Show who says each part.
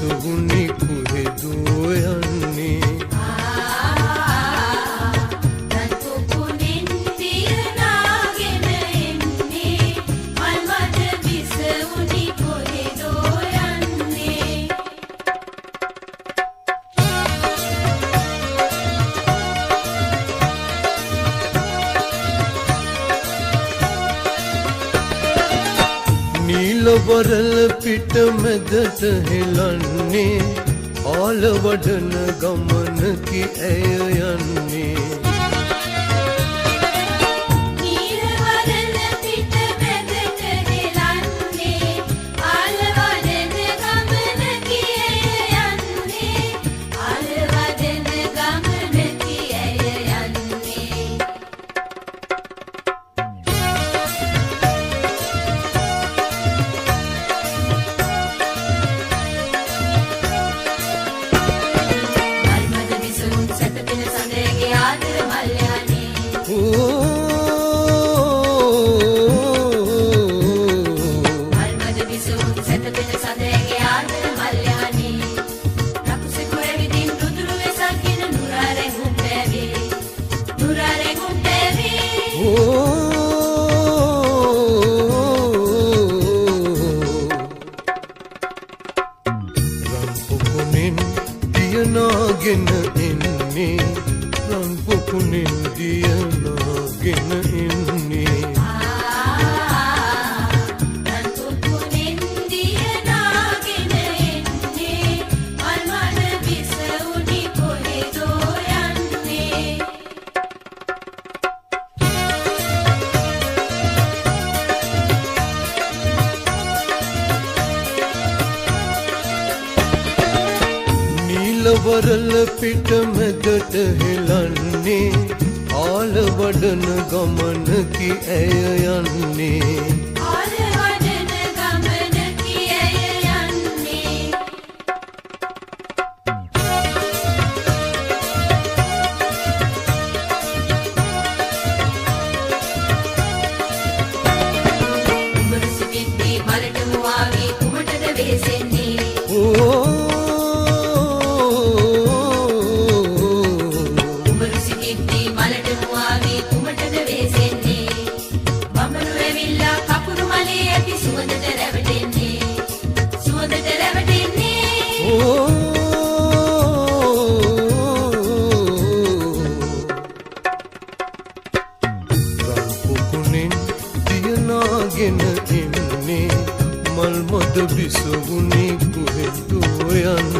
Speaker 1: විසුණි කුහෙදෝ යන්නේ नील वरल पिट मदत हिलन्ने आल वडन गमन की ऐयन्ने
Speaker 2: नील वरल पिट मदत हिलन्ने आल वडन गमन की ऐयन्ने आल वडन गमन की ऐयन्ने
Speaker 1: ගෙන ඉන්නේ රන් පොකුණෙන් දියනාගෙන ඉන්නේ
Speaker 2: රන් පොකුණෙන් දියනාගෙන ඉන්නේ මල් මඩ විසුණි කොහෙදෝ යන්නේ
Speaker 1: වරල පිට මැදට හෙලන්නේ ආල වඩන ගමන කි ඇය යන්නේ
Speaker 2: ආල වඩන ගමන කි ඇය යන්නේ උඹරසු කිද්දී මලට මුවාවි කුමටද වෙහෙසෙන්නේ
Speaker 1: ගෙන ඉන්නේ මල් මද විසුණි කුහෙදෝ යන්නේ